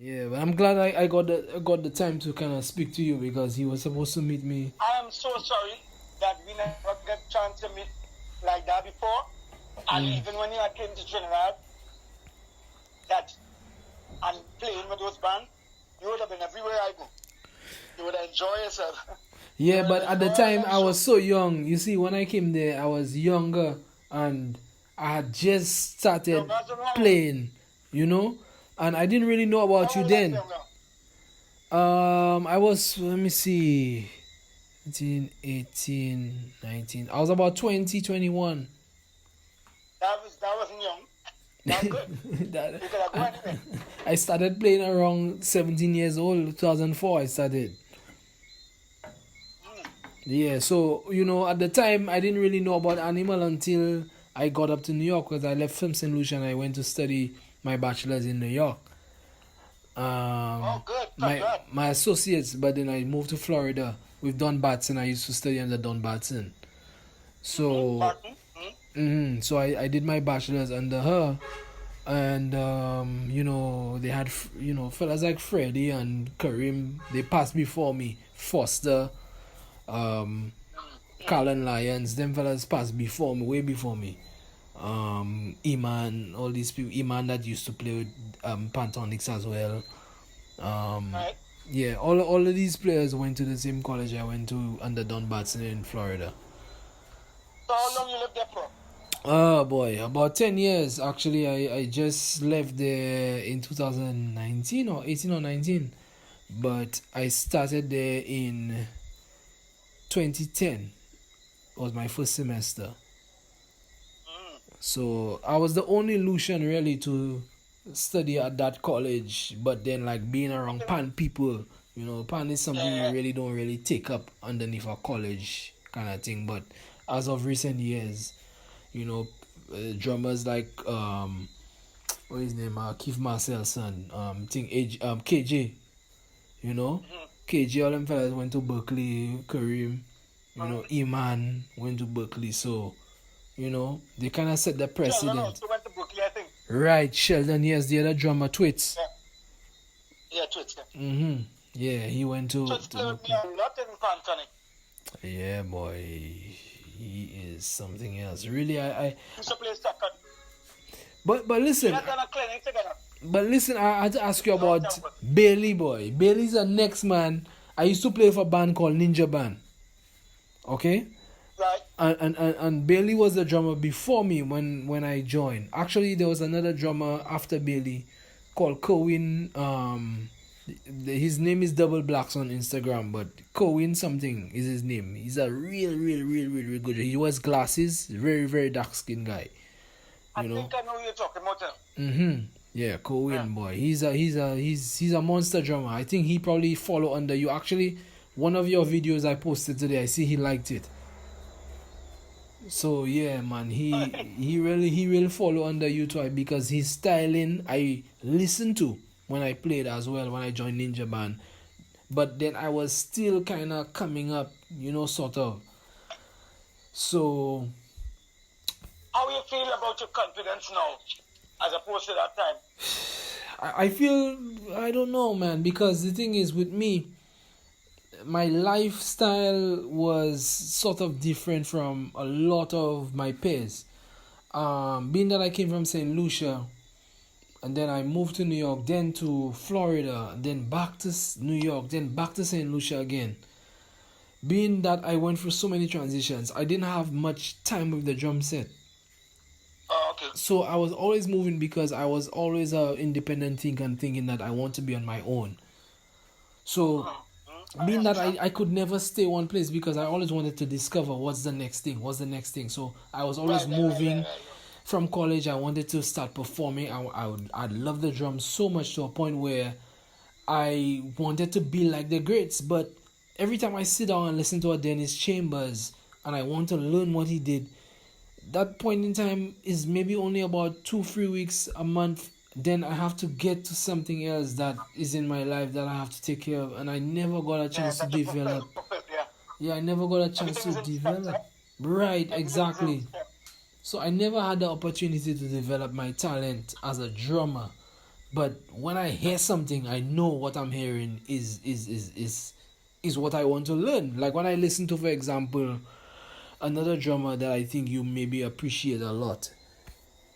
Yeah, but I'm glad I got the time to kind of speak to you because he was supposed to meet me. I am so sorry that we never get chance to meet like that before. And even when you came to Trinidad, that and playing with those bands, you would have been everywhere I go. You would enjoy yourself. You Yeah, would have but at the enjoyed time that I show. was so young. You see, when I came there, I was younger and I had just You started imagine how old? playing, you know, and I didn't really know about How you old are you then. now? I was, let me see, 18, 18, 19. I was about 20, 21. That wasn't young. That's good. That- You could have gone anywhere. I started playing around 17 years old, 2004 I started. Yeah, so, at the time I didn't really know about Animal until I got up to New York because I left from St. Lucia and I went to study my bachelor's in New York. Oh, good. My Congrats. my associates, but then I moved to Florida with Don Batson. I used to study under Don Batson. So, Martin. so I did my bachelor's under her, and they had fellas like Freddie and Kareem. They passed before me. Foster, um, Colin Lyons. Them fellas passed before me, way before me. Iman, all these people. Iman that used to play with Panasonic as well. Right. Yeah, all of these players went to the same college I went to under Don Batson in Florida. So how long you lived there for? Oh boy, about 10 years actually. I just left there in 2019 or 18 or 19, but I started there in 2010. Was my first semester. So I was the only Lucian really to study at that college, but then like being around Pan people, Pan is something you really don't really take up underneath a college kind of thing. But as of recent years, you know, drummers like what is his name? Keith Marcel's son, KJ, KJ, all them fellas went to Berkeley, Kareem, Iman went to Berkeley, so they kind of set the Sheldon precedent. also went to Berkeley, I think. Right, Sheldon, yes, the other drummer, Twits. Yeah, Twitch. Yeah. Yeah, he went to Twitch played with me a lot in Panasonic. Yeah, boy, he is something else. Really, I Used to play soca. but We listen, had done a clinic together. I had to ask you Long about time ago. Bailey, boy. Bailey's the next man. I used to play for a band called Ninja Band. Okay? Right. And Bailey was the drummer before me when I joined. Actually, there was another drummer after Bailey called Cohen. His name is Double Blacks on Instagram, but Cohen something is his name. He's a real good. He wears glasses. Very very dark skinned guy. I think I know who you're talking about. Yeah, Cohen boy. He's a monster drummer. I think he probably follow under you. Actually, one of your videos I posted today, I see he liked it. So yeah, man, he really follow under you too because his styling I listened to when I played as well when I joined Ninja Band, but then I was still kind of coming up, sort of. So How you feel about your confidence now, as opposed to that time? I feel I don't know, man, because the thing is with me, my lifestyle was sort of different from a lot of my peers. Being that I came from St. Lucia, and then I moved to New York, then to Florida, then back to New York, then back to St. Lucia again. Being that I went through so many transitions, I didn't have much time with the drum set. Oh, okay. So I was always moving because I was always a independent thinker and thinking that I want to be on my own. So being that I could never stay one place because I always wanted to discover what's the next thing. So I was always moving. From college, I wanted to start performing. I love the drums so much to a point where I wanted to be like the greats. But every time I sit down and listen to a Dennis Chambers and I want to learn what he did, that point in time is maybe only about 2-3 weeks a month. Then I have to get to something else that is in my life that I have to take care of, and I never got a chance to develop. Yeah, I never got a chance to develop. Right, exactly. So I never had the opportunity to develop my talent as a drummer But when I hear something, I know what I'm hearing is what I want to learn. Like when I listen to, for example, another drummer that I think you maybe appreciate a lot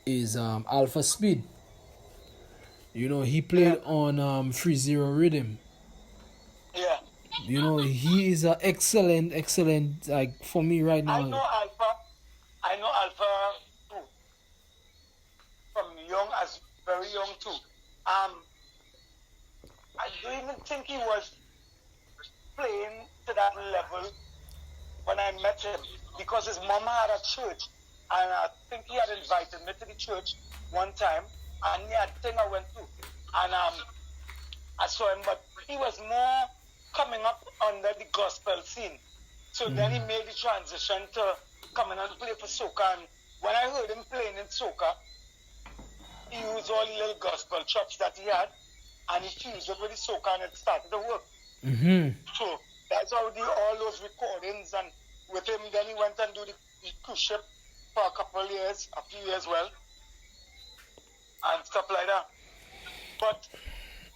is Alpha Speed. You know, he Yeah, played on Free Zero Rhythm. yeah. You know, he is an excellent, like for me right I now. know Alpha. I know Alpha too, from young as very young too. I don't even think he was playing to that level when I met him because his mom had a church, and I think he had invited me to the church one time, and he had thing I went to, and I saw him, but he was more coming up under the gospel scene. So then he made the transition to coming and play for soca, and when I heard him playing in soca, he used all the little gospel chops that he had, and he fused it with the soca, and it started to work. Mm-hmm. So that's how all those recordings, and with him, then he went and do the cruise ship for a couple of years, a few years, well, and stuff like that. But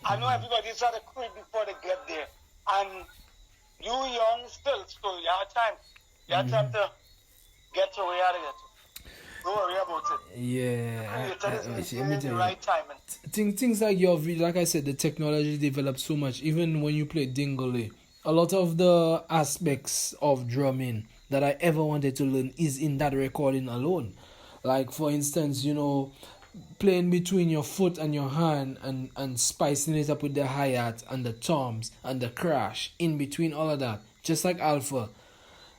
I know everybody's had a quit before they get there, and you young still, so you have time. You have time to get to where you gotta get to. Don't worry about it. Yeah, Creator is let me in the tell you. right timing. Things like like I said, the technology developed so much. Even when you play Dingole, a lot of the aspects of drumming that I ever wanted to learn is in that recording alone. Like for instance, you know, playing between your foot and your hand and spicing it up with the hi-hat and the toms and the crash in between all of that. Just like Alpha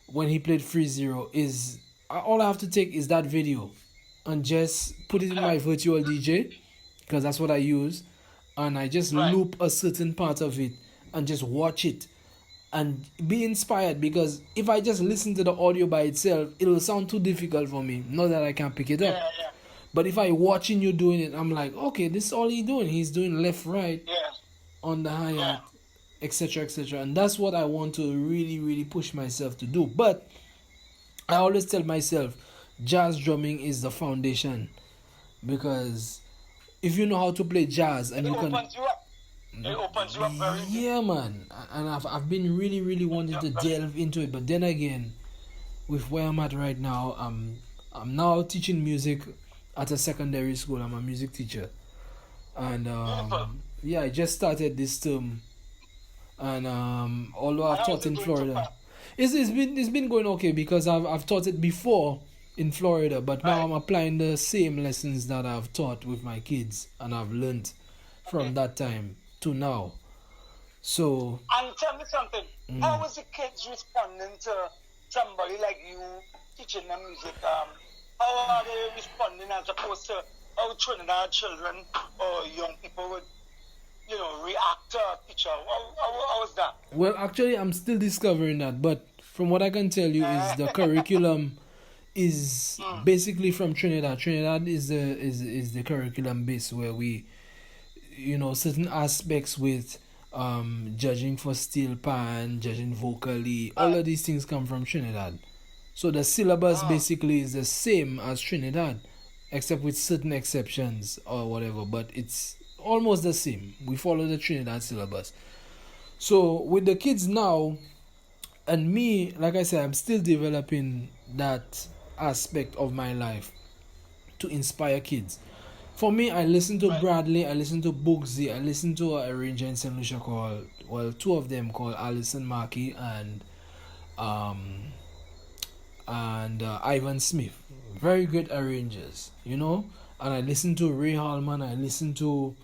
when he played Free Zero is all I have to take is that video and just put it in my virtual DJ because that's what I use, and I just Right. loop a certain part of it and just watch it and be inspired, because if I just listen to the audio by itself, it'll sound too difficult for me. Not that I can't pick it up, Yeah, yeah, but if I watching you doing it, I'm like, okay, this is all he's doing. He's doing left, right yeah, on the hi yeah. hat, etc., etc. And that's what I want to really push myself to do. But I always tell myself, jazz drumming is the foundation, because if you know how to play jazz and It you can, opens you up. It opens you up very deep. yeah, man, and I've been really wanting Yeah, to delve into it, but then again, with where I'm at right now, I'm now teaching music at a secondary school. I'm a music teacher, and beautiful. yeah, I just started this term, and although And I've how is taught it in going so Florida, far? it's been going okay because I've taught it before in Florida, but now Right. I'm applying the same lessons that I've taught with my kids and I've learned from Okay. that time to now. So And tell me something. How is the kids responding to somebody like you teaching them music? How are they responding as opposed to how Trinidad children or young people would, react to a teacher? How is that? well, actually, I'm still discovering that, but from what I can tell you is the curriculum is basically from Trinidad. Trinidad is the curriculum base where we, certain aspects with judging for steel pan, judging vocally, all Right. of these things come from Trinidad. So the syllabus Mm. basically is the same as Trinidad, except with certain exceptions or whatever, but it's almost the same. We follow the Trinidad syllabus. So with the kids now, and me, like I said, I'm still developing that aspect of my life to inspire kids. For me, I listen to Right. Bradley, I listen to Bugsy, I listen to a arranger in St. Lucia called, well, two of them called Alison Markey um, and Ivan Smith. Very good arrangers, And I listen to Ray Hallman, I listen to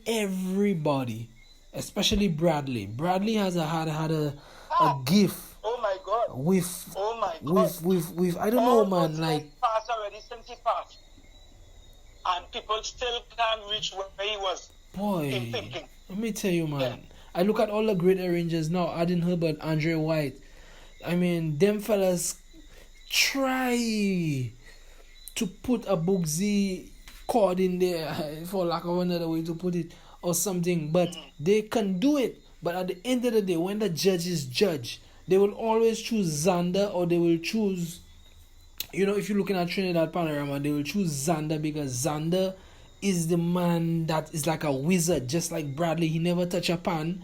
everybody, especially Bradley. Bradley has had a Oh, gift oh my God. with Oh my God. I don't know, All man, those like years passed already since he passed. And people still can't reach where he was in boy, thinking. let me tell you, Yeah. man. I look at all the great arrangers now, Aden Herbert, Andre White. I mean, them fellas try to put a Bugsy chord in there, for lack of another way to put it, or something, but they can do it. But at the end of the day, when the judges judge, they will always choose Xander, or they will choose, if you're looking at Trinidad Panorama, they will choose Xander because Xander is the man that is like a wizard, just like Bradley. He never touch a pan.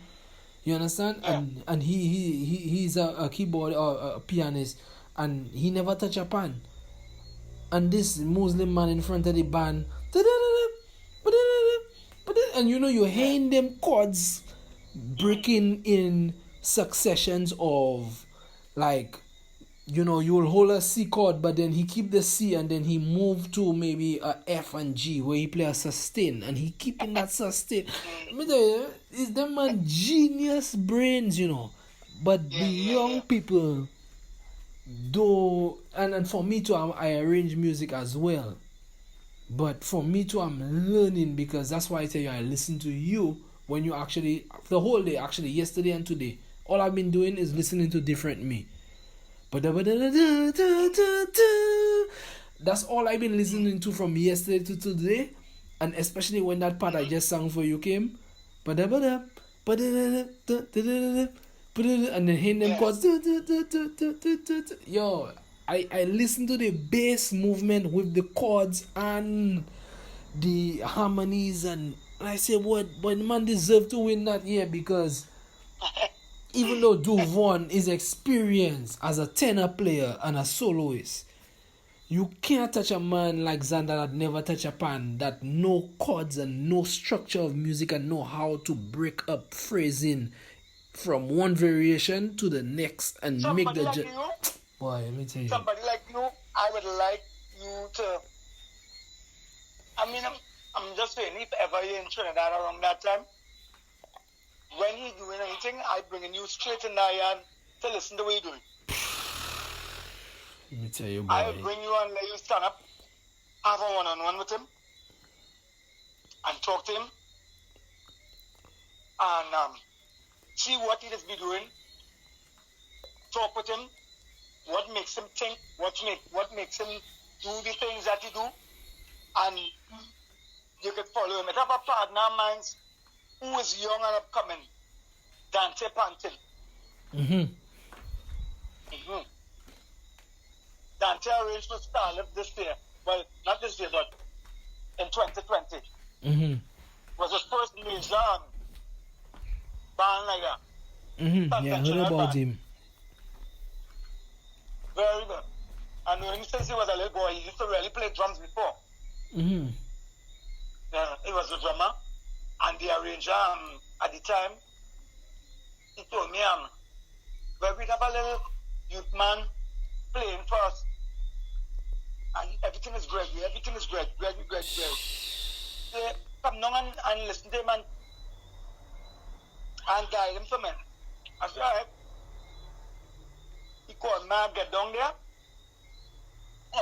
You understand? Yeah. And he's a keyboard or a pianist, and he never touch a pan. And this Muslim man in front of the band, and you know you're hearing them chords breaking in successions of, like, you know, you'll hold a C chord, but then he keep the C and then he move to maybe a F and G where he play a sustain and he keeping that sustain. Let me tell you, is them man genius brains, you know. But the young people do, and for me too, I arrange music as well. But for me too, I'm learning, because that's why I tell you I listen to you when you actually, the whole day, actually yesterday and today, all I've been doing is listening to different me. That's all I've been listening to from yesterday to today, and especially when that part I just sang for you came, and then hearing them chords. Yo, I listen to the bass movement with the chords and the harmonies, and I say, what man deserve to win that year, because even though Duvon is experienced as a tenor player and a soloist, you can't touch a man like Xander that never touch a pan, that know chords and know structure of music and know how to break up phrasing from one variation to the next and Somebody make the like you, boy, let me tell you. somebody like you, I would like you to. I mean, I'm just saying, if ever you're in Trinidad around that time, when he's doing anything, I bringing you straight in the yard to listen to what he's doing. Let me tell you, boy. I will bring you and let you stand up, have a one-on-one with him, and talk to him, and see what he is be doing. Talk with him, what makes him think, what makes him do the things that he do, and you can follow him. I have a partner of mine who is young and upcoming, Dante Pantin. Dante arranged for Starlift this year. Well, not this year, but in 2020. Was his first major band like that. Yeah, I heard about him. Very good. I know him since he was a little boy. He used to really play drums before. He was a drummer. And the arranger, at the time, he told me, well, we'd have a little youth man playing for us. And everything is great. Everything is great. Great. They come down and listen to him and guide him for me. I said, all right. He called me, get down there,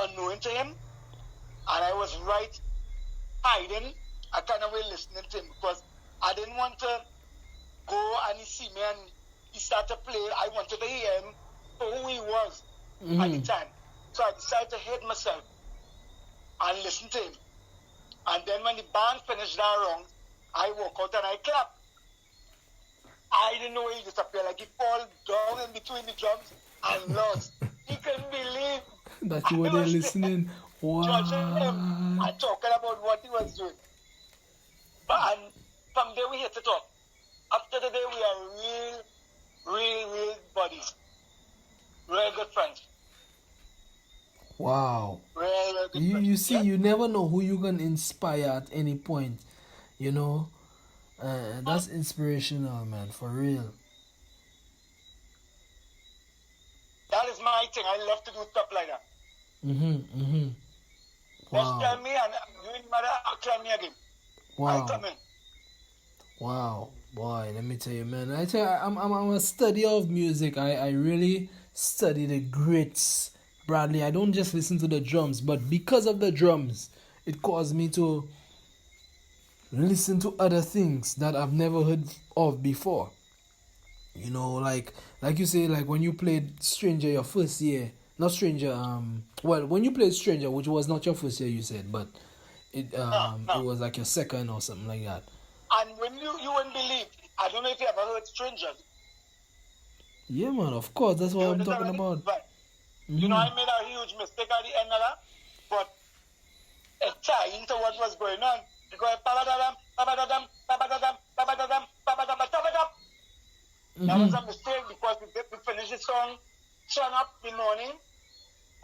unknowing to him. And I was right hiding. I kind of was listening to him because I didn't want to go and he see me and he started to play. I wanted to hear him for who he was at the time. So I decided to hate myself and listen to him. And then when the band finished that round, I walk out and I clap. I didn't know he disappeared. Like he fall down in between the drums and lost. He couldn't believe that you were there listening. Wow. Judging him and talking about what he was doing. But and from there we hit it off. After the day we are real buddies. Real good friends. Wow. Real good friends. You see, you never know who you can inspire at any point. You know? That's inspirational, man, for real. That is my thing. I love to do stuff like that. Wow. Just tell me and you ain't matter, I'll tell me again. Wow. I come in. Wow, boy, let me tell you, man. I tell you, I'm a studier of music. I really study the greats, Bradley. I don't just listen to the drums, but because of the drums, it caused me to listen to other things that I've never heard of before. You know, like you say, like when you played Stranger your first year, not Stranger, when you played Stranger, which was not your first year, you said, but it it was like your second or something like that. And when you wouldn't believe, I don't know if you ever heard Strangers. Yeah, man, of course, that's what I'm talking about. You know, I made a huge mistake at the end of that, but it tied into what was going on. He go babadadam, babadadam, babadadam, babadadam, babadadam, babadam. That was a mistake because we finished the song, turn up in the morning,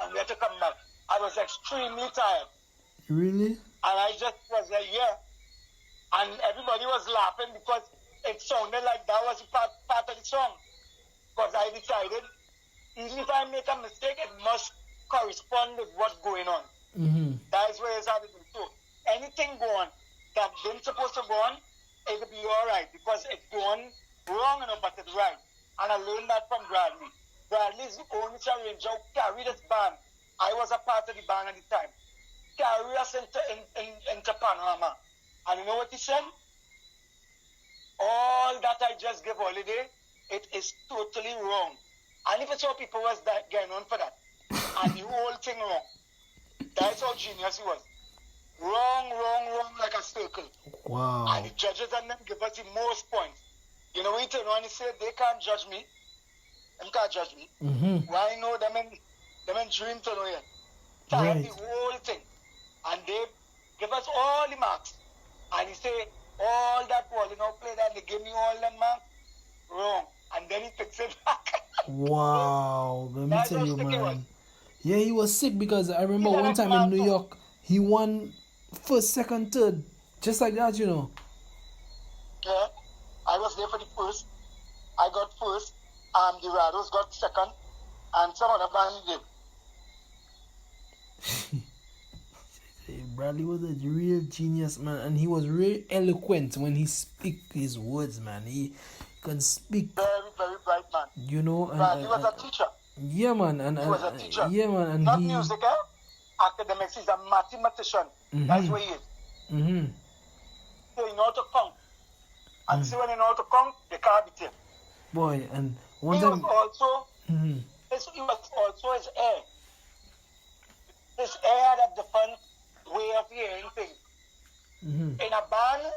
and we had to come back. I was extremely tired. Really? And I just was like, yeah. And everybody was laughing because it sounded like that was part of the song. Because I decided, even if I make a mistake, it must correspond with what's going on. That is where it's happening. So anything go on that didn't supposed to go on, it'll be alright because it's going wrong, but it's right. And I learned that from Bradley. Bradley is the only arranger who carried this band. I was a part of the band at the time. Carry us into Panorama. And you know what he said? All that I just gave holiday, it is totally wrong. And if it's how people was getting on for that, and the whole thing wrong. That's how genius he was. Wrong, like a circle. Wow. And the judges and them give us the most points. You know, when you turn around and say, they can't judge me. Them can't judge me. Why know them in dream to know yet? Right. The whole thing. And they give us all the marks. And he say, all that ball, play that, they give me all the marks. Wrong. And then he picks it back. Wow. Let me tell you, man. Yeah, he was sick because I remember one time in New York, he won first, second, third. Just like that, Yeah. I was there for the first. I got first. The Rados got second. And some other band did. Bradley was a real genius, man, and he was really eloquent when he speak his words, man. He can speak. Very, very bright man. You know, and Bradley was a teacher. Yeah, man, and he was a teacher. Yeah, man, and not music, academics. He's a mathematician. That's what he is. So you know how to count. And see when you know how to count, they can't beat him. Boy, and one he time was also he was also his air. His air had a different way of hearing things. In a band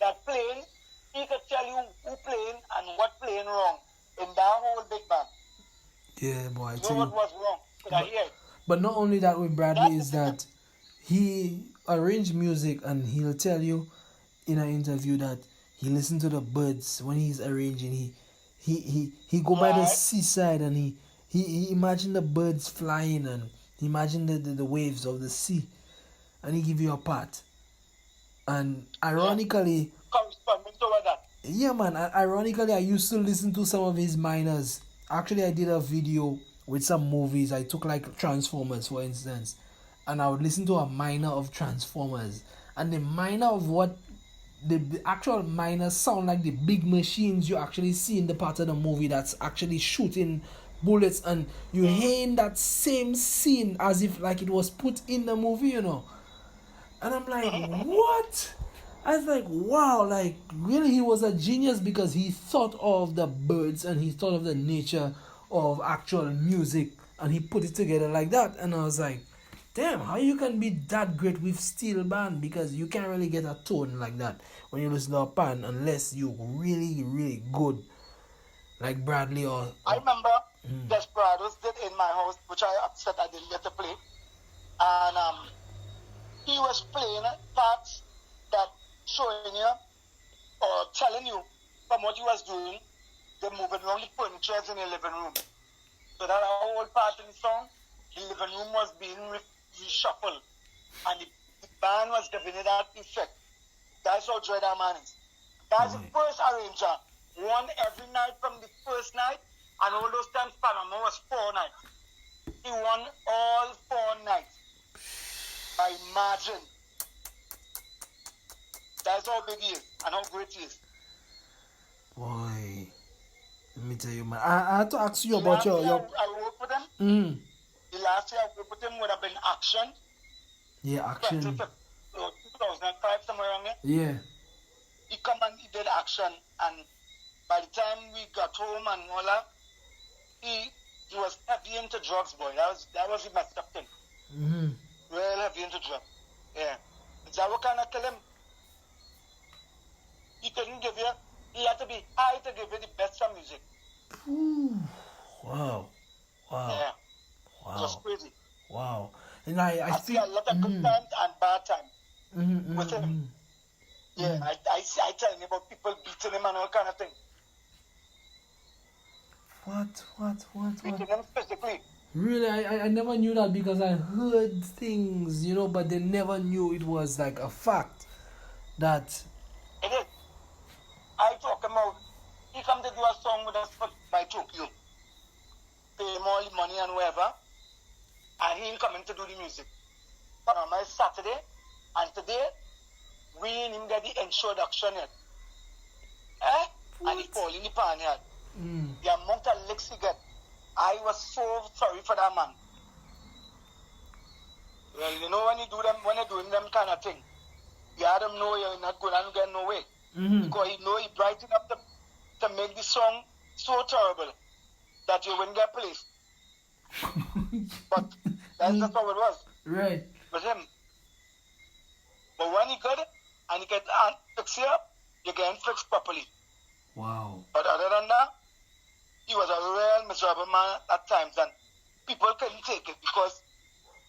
that playing, he could tell you who playing and what playing wrong in that whole big band. Yeah, boy. You know what was wrong? Could I hear it? But not only that with Bradley is that he arranged music and he'll tell you in an interview that he listened to the birds when he's arranging. He go by the seaside and he imagined the birds flying and he imagined the waves of the sea and he give you a part. And ironically, corresponding to that. Yeah, man. Ironically, I used to listen to some of his minors. Actually, I did a video with some movies. I took like Transformers, for instance, and I would listen to a minor of Transformers, and the minor of what the actual minors sound like the big machines you actually see in the part of the movie that's actually shooting bullets, and you hear that same scene as if like it was put in the movie, And I'm like, what? I was like, wow, like really he was a genius because he thought of the birds and he thought of the nature of actual music and he put it together like that. And I was like, damn, how you can be that great with steel band, because you can't really get a tone like that when you listen to a band unless you're really, really good like Bradley or I remember Desperados did in my house, which I upset I didn't get to play. And he was playing parts that showing you or telling you from what he was doing, they're moving around the furniture in the living room. So that whole part in the song, the living room was being reshuffled. And the band was giving it that effect. That's how Dread Man is. That's the first arranger. One every night from the first night, and all those times Panama was 4 nights. He won all 4 nights by margin. That's how big he is and how great he is. Boy, let me tell you, man. I had to ask you about your... I worked with him. The last year I worked with him would have been Action. Yeah, Action. 2005, somewhere around there. Yeah. He come and he did Action, and by the time we got home and all that, he was heavy into drugs, boy. That was the messed up thing. Real heavy into drugs. Yeah. That what kind of tell him? He couldn't give you. He had to be high to give you the best of music. Wow. Yeah. Wow. It was crazy. Wow. And I see a lot of good times and bad times with him. Yeah, I tell him about people beating him and all kind of thing. What? Beating him physically. Really, I never knew that because I heard things, but they never knew it was like a fact that. It is. I talk about, he come to do a song with us by Tokyo. Pay him all the money and whatever. And he ain't coming to do the music. Panama is Saturday. And today, we and him get the introduction yet. And he fall in the pan yet. The amount of licks he get. I was so sorry for that man. Well, when you're doing them kind of thing, you had them know you're not going to get no way. Because he know he brightened up to make the song so terrible that you wouldn't get placed. But that's just how it was. Right. With him. But when he got it, and he get fixed up, you get him fixed properly. Wow. But other than that, he was a real miserable man at times, and people couldn't take it because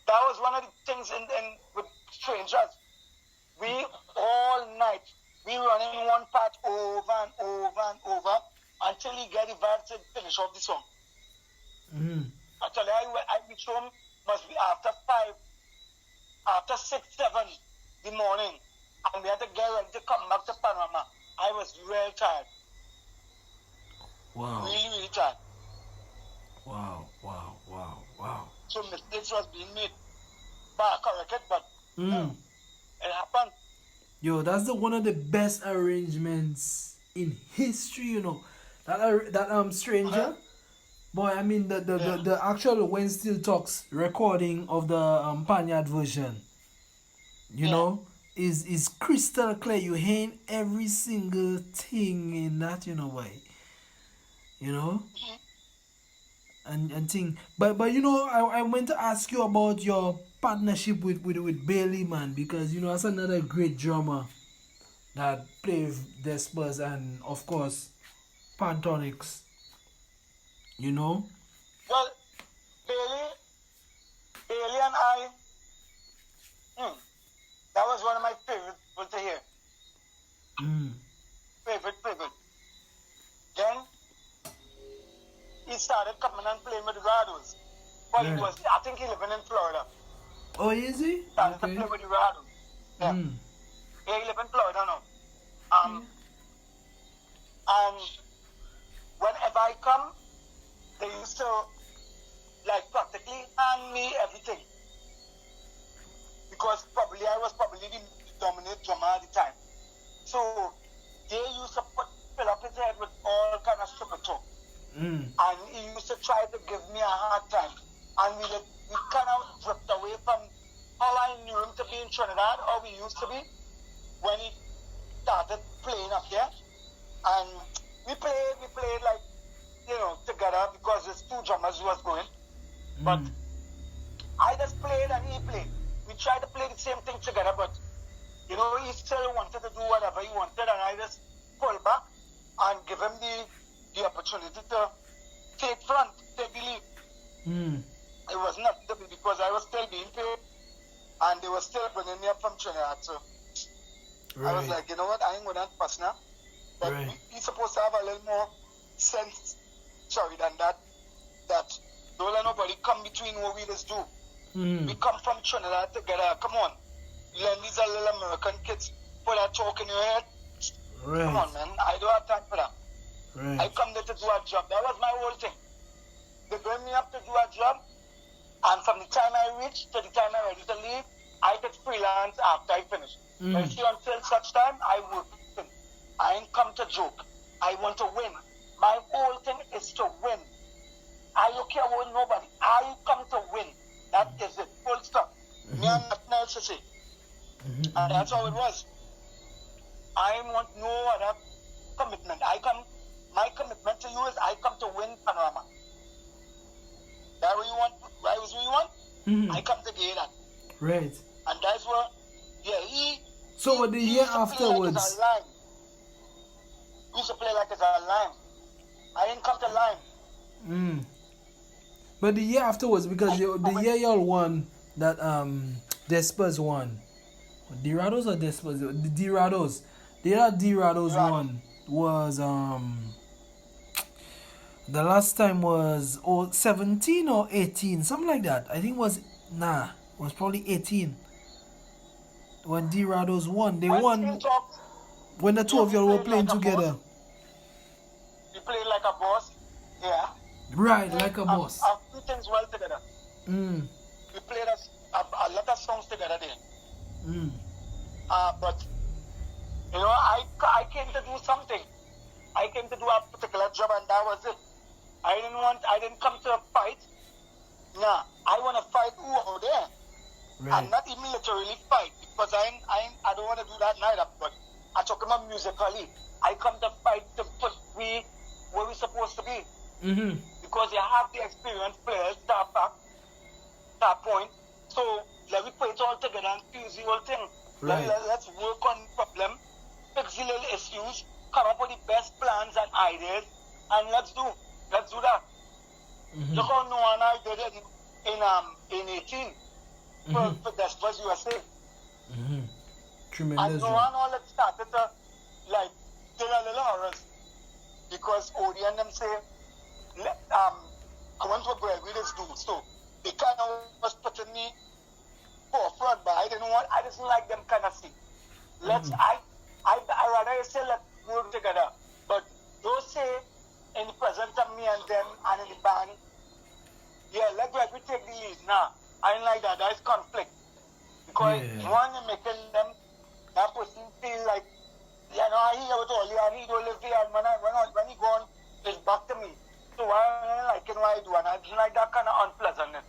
that was one of the things with strangers. We all night, we running one part over and over and over until he get the vibe to finish off the song. Actually, I reached home must be after 6, 7 the morning, and we had to get ready to come back to Panama. I was real tired. Wow. Really, really tired. Wow. So mistakes was being made. But I correct it, but it happened. Yo, that's one of the best arrangements in history, That Stranger. Boy, I mean the actual When Still Talks recording of the Panyard version, is crystal clear. You hear every single thing in that, boy. And thing. But I went to ask you about your partnership with Bailey, man, because that's another great drummer that play with Desperados and of course Panasonics. Well, Bailey and I, that was one of my favorite people to hear. Favorite. Then he started coming and playing with Renegadoes. But I think he living in Florida. Oh, is he? Started to play with Renegadoes. Yeah. He live in Florida now. And whenever I come, they used to practically hand me everything. Because I was probably the dominant drummer at the time. So they used to fill up his head with all kind of stupid talk. And he used to try to give me a hard time. And we kind of drift away from how I knew him to be in Trinidad, how we used to be, when he started playing up here. And we played together because there's 2 drummers who was going. But I just played and he played. We tried to play the same thing together, but he still wanted to do whatever he wanted, and I just pulled back and give him the opportunity to take front, take the lead. It was not because I was still being paid, and they were still bringing me up from Trinidad. So I was like, you know what, I ain't going to fuss now. But he's supposed to have a little more sense, than that don't let nobody come between what we just do. We come from Trinidad together. Come on. Learn these are little American kids. Put that talk in your head. Come on, man. I don't have time for that. I come there to do a job. That was my whole thing. They bring me up to do a job, and from the time I reach to the time I'm ready to leave, I get freelance after I finish. But see, until such time, I work. I ain't come to joke. I want to win. My whole thing is to win. I don't care about nobody. I come to win. That is it. Full stop. Me and nothing else to say. And that's how it was. I want no other commitment. My commitment to you is I come to win Panorama. That what you want? That was what you want? I come to get that. Right. And that's what, So the year afterwards. He used to play like it's a lime. I ain't come to lime. But the year afterwards, because the year y'all won that Desperados won. Desperados or Desperados? The Desperados. The other Desperados Right. one was the last time was 17 or 18, something like that. I think it was probably 18 when Desperados won. They When Steel won talks, when the two yeah, of we y'all were played playing like a boss. together. We played like a boss. Yeah. Right, Played like a boss. a few things well together. Mm, We played a lot of songs together there. mm. But you know, I came to do something. I came to do a particular job, and that was it. I didn't come to a fight. Nah, I want to fight who out there. Right. And not even literally fight, because I don't want to do that neither. But I talk about musically. I come to fight to put we where we supposed to be. Mm-hmm. Because you have the experienced players, that point. So let me put it all together and fuse the whole thing. Right. Let's work on the problem, fix the little issues, come up with the best plans and ideas, and let's do that. Mm-hmm. Look how Noah and I did it in 18 for Desperados USA. Mm-hmm. And Tremendous Noah job. and all that started to like do a little horrors because Odie and them say, I went to Gregory Pegus do, so they kind of was putting me forefront, but I didn't like them kind of thing. I rather say let's work together, but don't say in the presence of me and them and in the band, yeah, let Gregory take the lead. Nah, I ain't like that. That's conflict. Because one, you're making them, that person feel like, you know, I hear it all, I need to live here, and when he gone, it's back to me. So I don't like it what I do, and I don't like that kind of unpleasantness.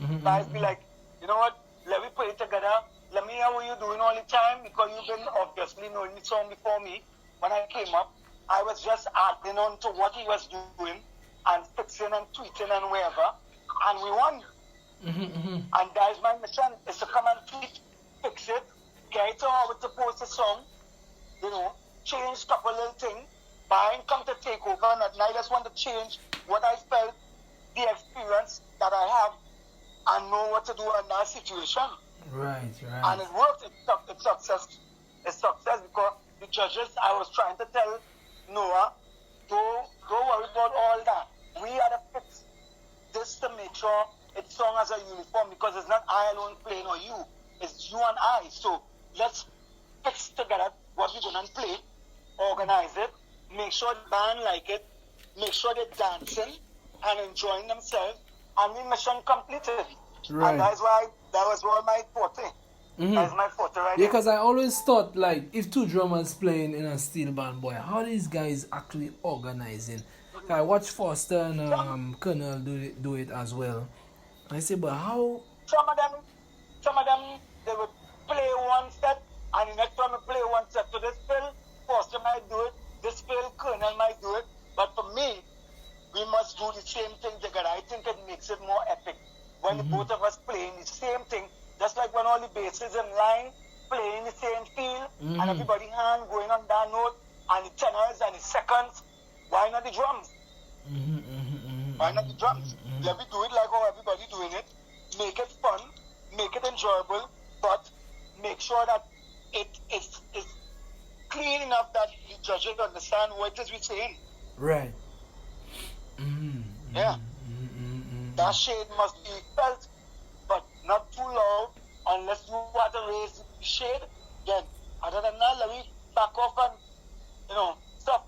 Mm-hmm. So I feel like, you know what, let me put it together, let me hear what you're doing all the time, because you've been obviously knowing the song before me. When I came up, I was just adding on to what he was doing, and fixing and tweeting and wherever, and we won. Mm-hmm. And that is my mission, is to come and tweet, fix it, get it to how it's supposed to song, you know, change a couple little things, but I ain't come to take over, and I just want to change what I felt, the experience that I have, and know what to do in that situation. Right. And it worked. It's success. It's success because the judges, I was trying to tell Noah, don't worry about all that. We had to fix this to make sure it's sung as a uniform, because it's not I alone playing or you. It's you and I. So let's fix together what we're going to play, organize it, make sure the band like it, make sure they're dancing and enjoying themselves, and the mission completed. Right. And that was all my forte. Mm-hmm. That's my forte right Yeah, there. because I always thought, like, if two drummers playing in a steel band, boy, how these guys actually organizing? I watch Foster and Colonel do it as well. I say, but how? Some of them, they would play one set, and the next time they play one set. So this fill, Foster might do it, this fill, Colonel might do it. But for me, we must do the same thing together. I think it makes it more epic. When the both of us playing the same thing, just like when all the basses in line, playing the same feel, and everybody hand going on that note, and the tenors and the seconds, why not the drums? Why not the drums? Let me do it like how everybody doing it. Make it fun, make it enjoyable, but make sure that it's clean enough that the judges understand what it is we're saying. Right. Yeah. That shade must be felt, but not too loud, unless you want to raise the shade. Then, other than that, let me back off and, stop.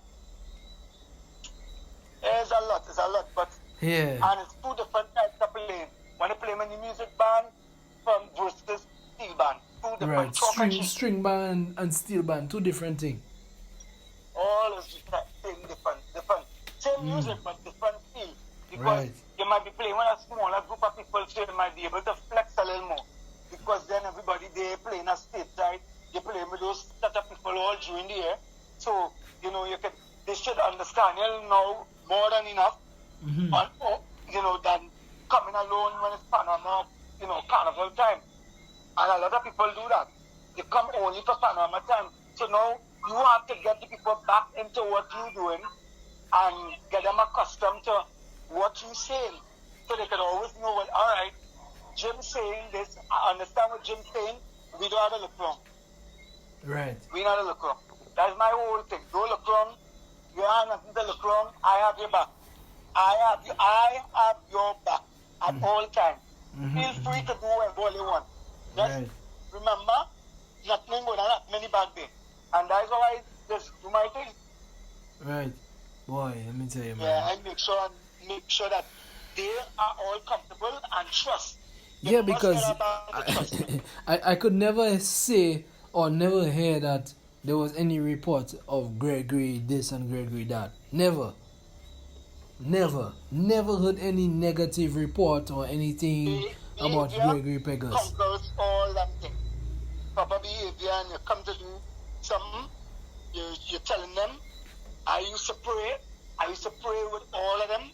It's a lot, but Yeah. and it's two different types of playing. When you play in the music band from versus steel band, two different Right. chalk and cheese. String band and steel band, two different things. All is different. Same music, but different feel. Because Right. you might be playing with a smaller group of people, so you might be able to flex a little more. Because then everybody, they playing a stateside, they play with those set of people all during the year. So, they should understand you know more than enough, than coming alone when it's Panama, carnival time. And a lot of people do that. They come only for Panama time. So now you have to get the people back into what you're doing and get them accustomed to what you're saying. So they can always know, well, all right, Jim's saying this, I understand what Jim's saying, we don't have to look wrong. Right. We not to look wrong. That's my whole thing. Don't look wrong. You have nothing to look wrong. I have your back. I have your back at all times. Feel free to do whatever you want. Just remember, nothing good and not many bad things. And that's why I just do my thing. Right. Boy, let me tell you, man. Yeah, I make sure that they are all comfortable and trust. Yeah, because I could never say or never hear that there was any report of Gregory this and Gregory that. Never heard any negative report or anything about Gregory Pegus. Conquers all that thing. Proper behavior, and you come to do something, you're telling them. I used to pray with all of them.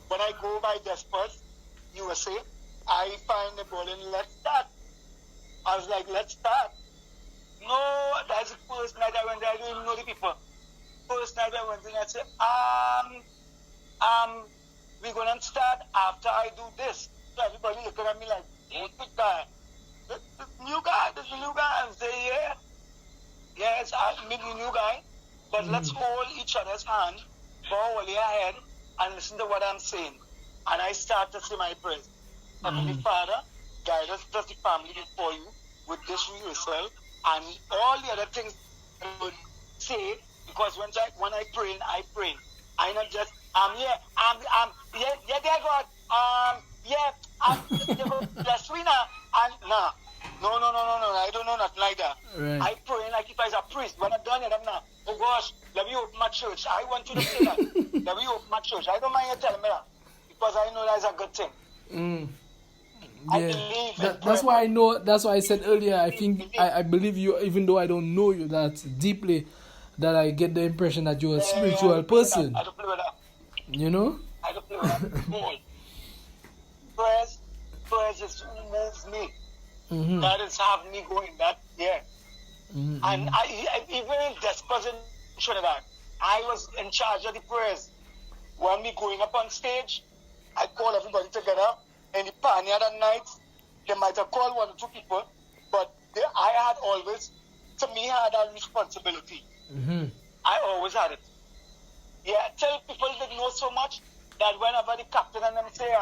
When I go by Desperados, USA, I find the ball and let's start. I was like, let's start. No, that's the first night I went there. I don't even know the people. First night I went there, I said, we're going to start after I do this. So everybody looking at me like, who's the guy? This new guy. I say, yeah. Yes, I'm the new guy. But let's hold each other's hand, bow all your head, and listen to what I'm saying. And I start to say my prayers. Heavenly Father, guide us as the family before you with this rehearsal and all the other things I would say, because when I pray, I not just dear God, bless me now, and nah. No, I don't know nothing like that. Right. I pray like if I was a priest. When I'm done it, I'm not, oh gosh, let me open my church. I want you to say that. Let me open my church. I don't mind you telling me that, because I know that's a good thing. I believe that's why I know. That's why I said earlier. I believe you, even though I don't know you that deeply. That I get the impression that you're a spiritual person. I don't play with that. You know? I don't play with that. Prayers is who moves me. That is having me going that, yeah. And I even in Desperados in Trinidad, I was in charge of the prayers. When we going up on stage, I call everybody together. In the panya that night, they might have called one or two people, but I had always, to me, I had that responsibility. I always had it. Yeah, tell people they know so much that whenever the captain and them say,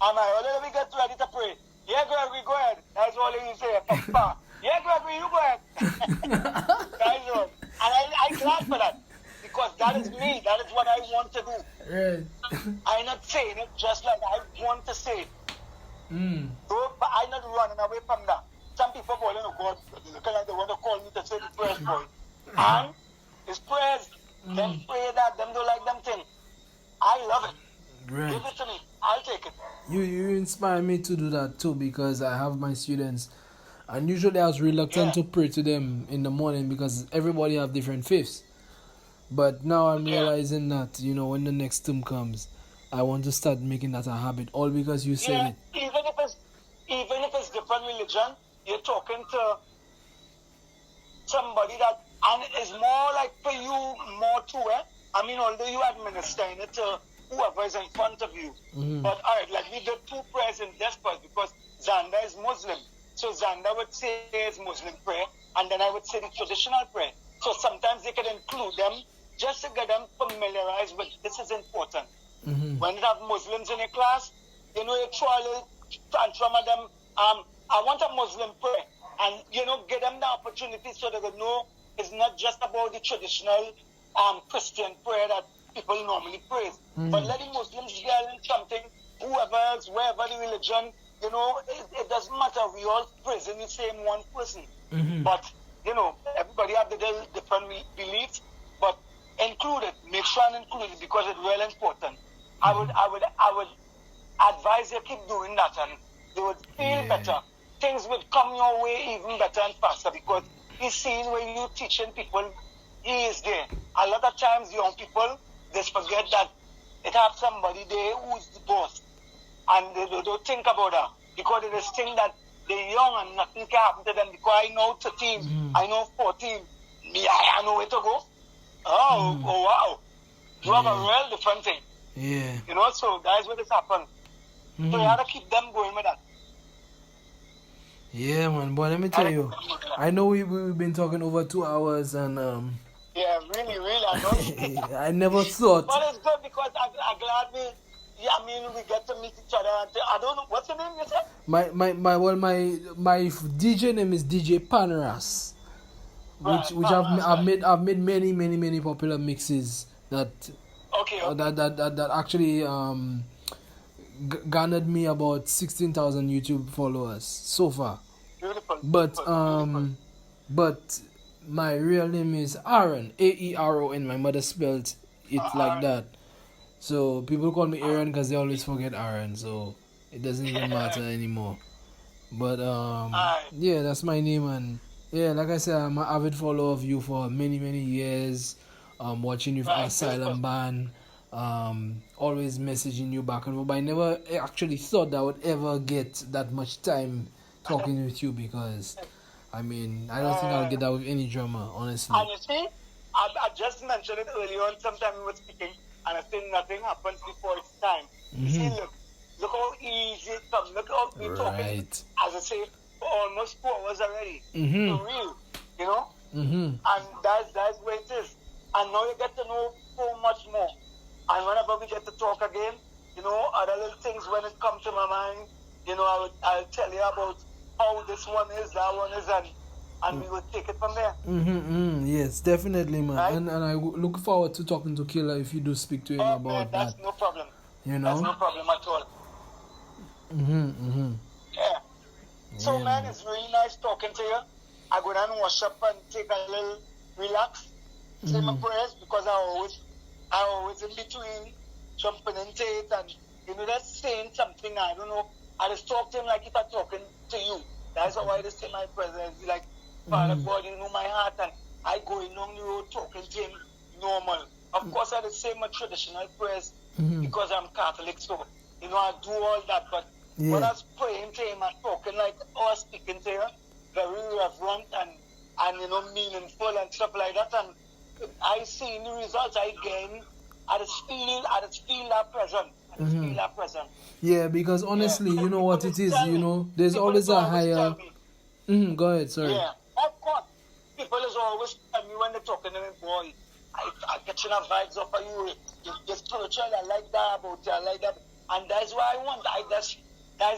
let me get ready to pray. Yeah, Gregory, go ahead. That's all you say. Papa. Yeah, Gregory, you go ahead. That's all. And I'm glad for that. Because that is me. That is what I want to do. Right. I'm not saying it just like I want to say it. But I'm not running away from that. Some people go, God, looking like they want to call me to say the prayers boy. And it's prayers. Them pray that, them don't like them thing. I love it. Right. Give it to me. I'll take it. You inspire me to do that too, because I have my students, and usually I was reluctant to pray to them in the morning because everybody have different faiths. But now I'm realizing that, when the next term comes, I want to start making that a habit, all because you said it. Even if it's different religion, you're talking to somebody that, and it's more like for you, more to it. I mean, although you administering it to whoever is in front of you. But all right, like we did 2 prayers in Desperados because Xander is Muslim. So Xander would say his Muslim prayer, and then I would say the traditional prayer. So sometimes they could include them just to get them familiarized with this is important. When you have Muslims in a class, you throw a little tantrum at them. I want a Muslim prayer, and get them the opportunity so that they know it's not just about the traditional Christian prayer that people normally praise, but let the Muslims get in something. Whoever else, wherever the religion, it doesn't matter. We all praising the same one person, but everybody have the different beliefs. But include it. Make sure and include it because it's really important. I would advise you keep doing that, and you would feel better. Things would come your way even better and faster because he's seeing when you teaching people, he is there. A lot of times young people just forget that it have somebody there who's the boss, and they don't think about that because they just think that they're young and nothing can happen to them because I know 13, I know 14, I know where to go. Oh wow. You have a real different thing. Yeah. So that's what has happened. So you have to keep them going with that. Yeah, man. Boy, let me tell you. I know we've been talking over 2 hours, and Yeah, really, really, I know. I never thought But it's good because I'm glad we get to meet each other. And I don't know, what's your name, you said? my DJ name is DJ Paneras, Right, which I've made many popular mixes that Okay. that actually garnered me about 16,000 YouTube followers so far. Beautiful. But beautiful. but my real name is Aaron, Aeron. My mother spelled it like that. So people call me Aaron because they always forget Aaron. So it doesn't even matter anymore. But yeah, that's my name, and yeah, like I said, I'm an avid follower of you for many years. Watching you for Asylum Band. Always messaging you back and forth. But I never actually thought that I would ever get that much time talking with you, because I mean, I don't think I'll get that with any drummer, honestly. And you see, I just mentioned it earlier on, sometime we were speaking, and I think nothing happens before it's time. You see, look how easy it comes. Look how we're talking, as I say, for almost 4 hours already. For real, you know? And that's where it is. And now you get to know so much more. And whenever we get to talk again, you know, other little things when it comes to my mind, you know, I'll tell you about how this one is, that one is, and we will take it from there. Yes, definitely, man. Right? And I look forward to talking to Killer if you do speak to him about man, that's that. no problem. You know? That's no problem at all. Yeah. So, man, it's really nice talking to you. I go down and wash up and take a little relax, say my prayers, because I always in between jumping into it, and you know, that's saying something. I don't know. I just talk to him like if I'm talking to you. That's how I just say my prayers. Like, Father God, you know my heart, and I go along the road talking to him normal. Of course, I just say my traditional prayers because I'm Catholic, so you know I do all that. But when I was praying to him and talking like I was speaking to him, very reverent and you know meaningful and stuff like that, and I see the results I gain. I just feel that present. I just feel that present. Yeah, because honestly, you know what it is, you know, there's always a higher. Go ahead, sorry. Yeah, of course. People is always tell me when they're talking to me, boy, I get you vibes off of you. You're spiritual, I like that about you, I like that. And that's what I want. That's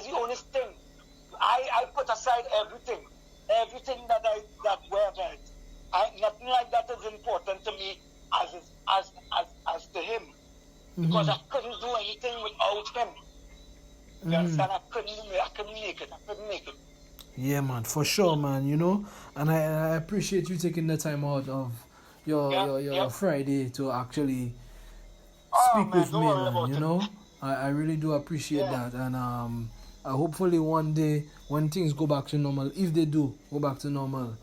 the only thing. I put aside everything that wherever it. Nothing like that is important to me as to him. Because I couldn't do anything without him. You understand? I couldn't make it. Yeah, man, for sure, man. You know, and I appreciate you taking the time out of your Friday to actually speak with me, man. You know, I really do appreciate that, and hopefully one day when things go back to normal, if they do go back to normal,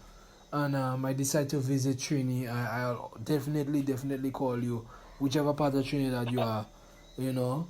and I decide to visit Trini, I'll definitely call you, whichever part of Trinidad you are, you know.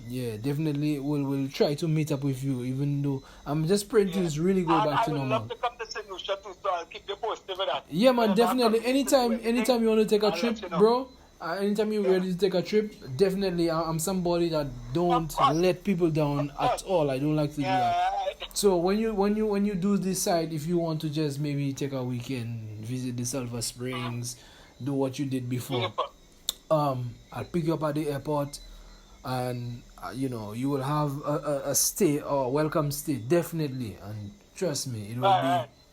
Yeah, definitely we'll try to meet up with you, even though I'm just praying things really go back to normal. I would love to come to St. Lucia too, so I'll keep you posted with that. Yeah, man, definitely. Anytime you want to take a trip, bro, anytime you're ready to take a trip, definitely. I'm somebody that don't let people down at all. I don't like to do that. So when you do decide if you want to just maybe take a weekend, visit the Silver Springs, do what you did before, I'll pick you up at the airport, and you know, you will have a stay or welcome stay, definitely. And trust me,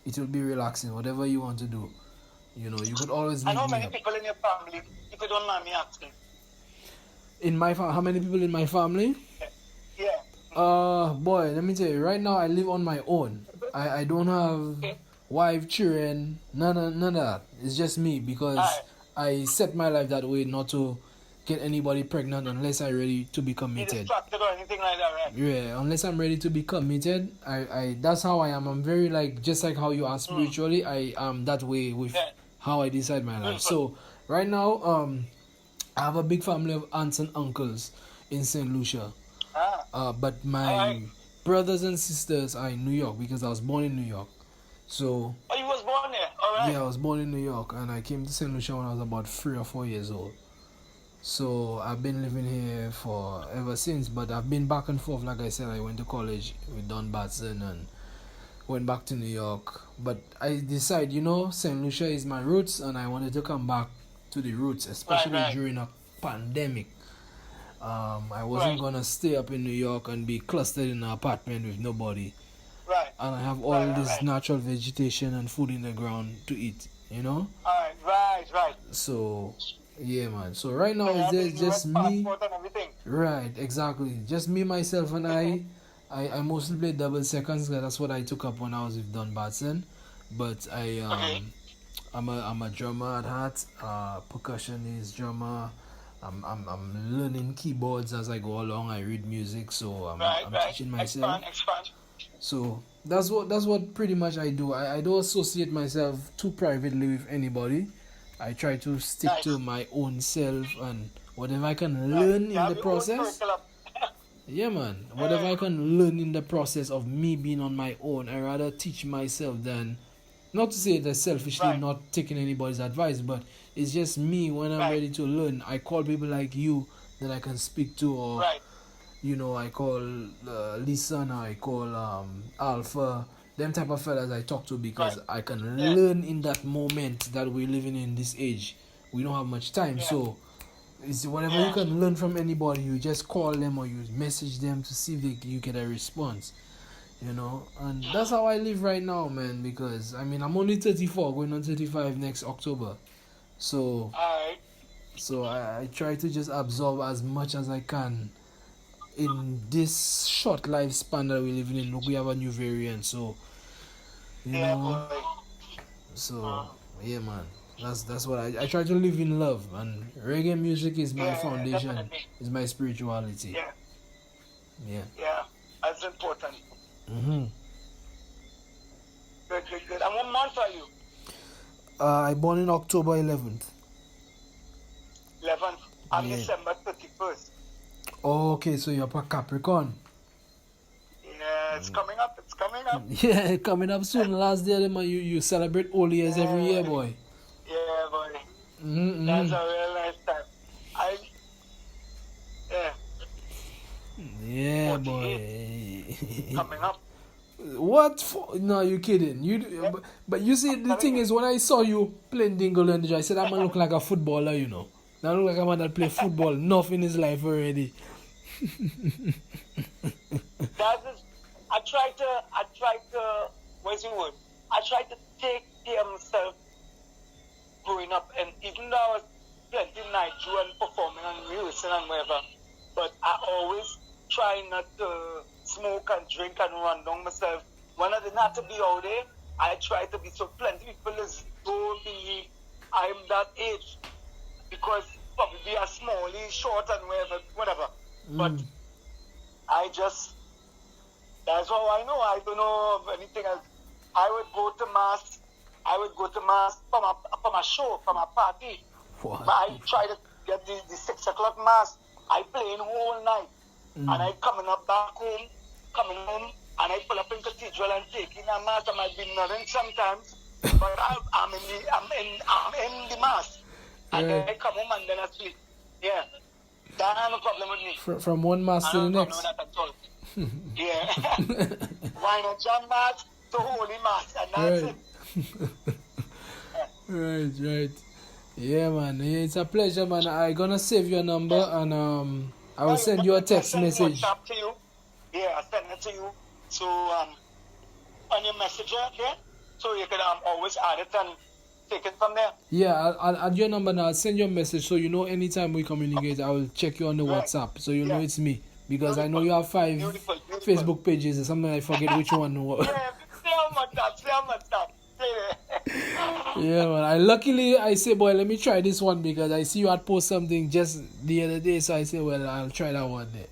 it will be relaxing. Whatever you want to do, you know, you could always meet me. How many people in your family, if you don't mind me asking? How many people in my family? Yeah. Boy, let me tell you, right now I live on my own. I don't have wife, children, none of that. It's just me, because I set my life that way, not to get anybody pregnant unless I'm ready to be committed. Distracted or anything like that, right? Yeah, unless I'm ready to be committed. I that's how I am. I'm very just like how you are spiritually, I am that way with how I decide my life. So right now, I have a big family of aunts and uncles in St. Lucia. But my brothers and sisters are in New York, because I was born in New York. So you was born there? All right. Yeah, I was born in New York, and I came to St. Lucia when I was about 3 or 4 years old. So I've been living here for ever since, but I've been back and forth. Like I said, I went to college with Don Batson and went back to New York. But I decided, St. Lucia is my roots, and I wanted to come back to the roots, especially Right. during a pandemic. I wasn't Right. gonna stay up in New York and be clustered in an apartment with nobody. Right. And I have all this Right. natural vegetation and food in the ground to eat, Right. So, yeah, man. So right So now you it's have the just US me. passport and everything. Right, exactly. Just me, myself, and I. I mostly play double seconds. 'Cause that's what I took up when I was with Don Batson. But Okay. I'm a drummer at heart. Percussionist, drummer. I'm learning keyboards as I go along. I read music, so I'm Right. teaching myself. Expand. So that's what pretty much I do. I don't associate myself too privately with anybody. I try to stick Nice. to my own self and whatever I can Right. learn You in have the your own process. curriculum. Yeah, man. Whatever I can learn in the process of me being on my own, I rather teach myself than, not to say that selfishly Right. not taking anybody's advice, but it's just me when I'm Right. ready to learn. I call people like you that I can speak to, or Right. I call Lisan, I call Alpha, them type of fellas I talk to because Right. I can Yeah. learn in that moment that we're living in this age. We don't have much time, Yeah. so it's whatever you Yeah. can learn from anybody. You just call them or you message them to see if you get a response. And that's how I live right now, man. Because I'm only 34, going on 35 next October. So All right. I try to just absorb as much as I can in this short lifespan that we're living in. Look, we have a new variant, so you Yeah, know, boy. so yeah, man. That's what I try to live in love, and reggae music is my Yeah, foundation, definitely. is my spirituality. Yeah. Yeah. Yeah. That's important. Mm-hmm. Good. And what month are you? I born in October 11th. 11th. I'm Yeah. December 31st. Oh, okay, so you're a Capricorn. Yeah, it's coming up. Yeah, coming up soon. Last day, man, you celebrate all years every year, boy. Yeah, boy. Mm-hmm. That's a real nice time. Yeah, Yeah, 48 boy. coming up. What? No, you kidding? Yeah. But you see, the thing is, when I saw you playing Dingle and I said, that man look like a footballer, That look like a man that play football enough in his life already. That is, I try to, what's the word? I try to take care of myself growing up, and even though I was plenty night and performing and rehearsing and whatever, but I always try not to smoke and drink and run down myself. When I didn't have to be out there, I try to be. So plenty people don't believe I'm that age because probably a smally, short and whatever. But that's all I know. I don't know of anything else. I would go to mass from a show, from a party. What? But I try to get the 6 o'clock mass. I play in whole night. And I coming home, and I pull up in cathedral and taking a mass. I might be nothing sometimes, but I'm in the mass. And then I come home and then I sleep. Yeah. That have no problem with me. From one mass I to the don't have no next. problem with that at all. Yeah. Why not John Mass to Holy Mass? And that's it. Right. Yeah, man. Yeah, it's a pleasure, man. I gonna save your number and I will send you a text message. WhatsApp to you. Yeah, I send it to you. So on your messenger there, so you can always add it and take it from there. Yeah, I'll add your number now. I'll send you a message so anytime we communicate, I will check you on the WhatsApp so know it's me. Because I know you have 5 Beautiful. Facebook pages or something. I forget which one. Yeah, say how much that. Yeah, man. Luckily I say, boy, let me try this one because I see you had post something just the other day, so I say, well, I'll try that one day.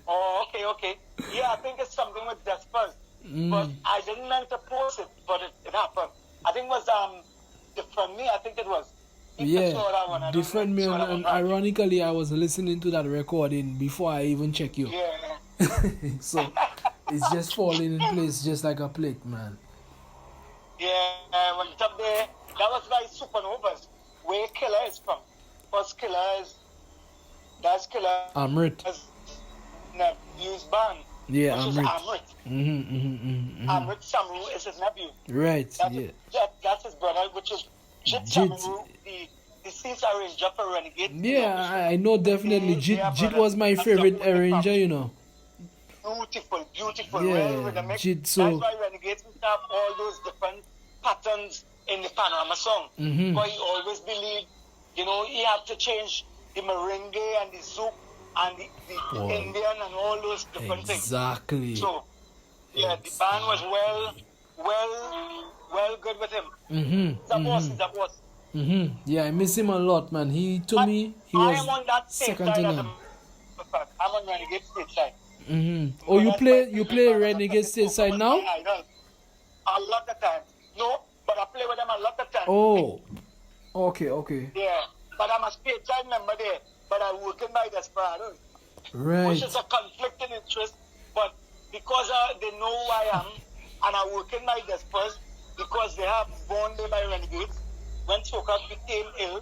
Oh, okay. Yeah, I think it's something with Desperados. But I didn't meant to post it, but it happened. I think it was Different Me, I think it was. Yeah, Different Me, and ironically, I was listening to that recording before I even check you. Yeah. So it's just falling in place, just like a plate, man. Yeah, when it's up there, that was by Supernovas, where Killer is from. first Killer is that's Killer's Amrit. nephew's band. Yeah, which is Amrit. Amrit. Amrit Samru is his nephew. Right, That's his brother, which is Jit Jit. Samru, the deceased arranger for Renegade. Yeah, I know definitely. Jit was my favorite arranger, you know. Beautiful, Yeah, well rhythmic. Jit, so- That's why Renegades used to have all those different patterns in the Panorama song. But he always believed, you know, he had to change the merengue and the zouk and the Wow. Indian and all those different Exactly. things. So, yeah, the band was well good with him. He's a boss. Yeah, I miss him a lot, man. He told But me he I was am on that stage second side to as a none. matter of fact. I'm on Renegade stage side. Oh, you That's play my you favorite play band. Renegade stage side now? My idol. A lot of times. No, but I play with them a lot of times. Oh, okay. Yeah, but I'm a stage side member there. But I work in my Desperados, Right. which is a conflicting interest. But because they know who I am, and I work in my Despers, because they have Born there by Renegades. When soca became ill,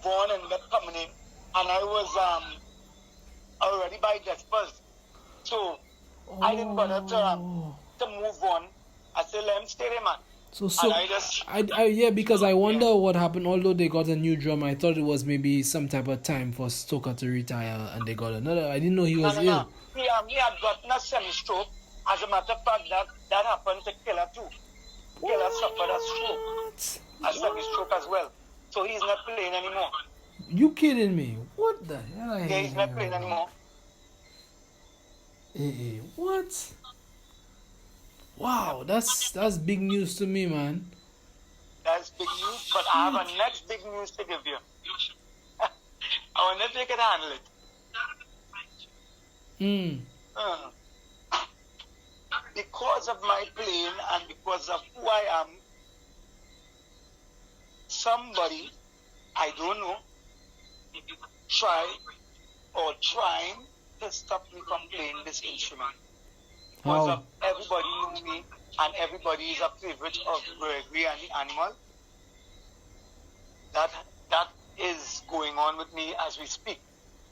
Born ended up coming in, and I was already by Despers. So I didn't bother to move on. I said, let him stay there, man. So And I just yeah, because I wonder what happened. Although they got a new drummer, I thought it was maybe some type of time for Stoker to retire, and they got another. I didn't know he was ill. no. He had gotten a semi-stroke. As a matter of fact, that happened to Killer too. Killer suffered a stroke, a semi-stroke as well. So he's not playing anymore. You kidding me? What the hell? Yeah, he's not playing anymore. What? Wow, that's big news to me, man. That's big news. But I have a next big news to give you. I wonder if you can handle it. Because of my playing and because of who I am, somebody, I don't know, trying to stop me from playing this instrument. Because How? of everybody knew me and everybody is a favorite of Gregory and the Animal. That is going on with me as we speak.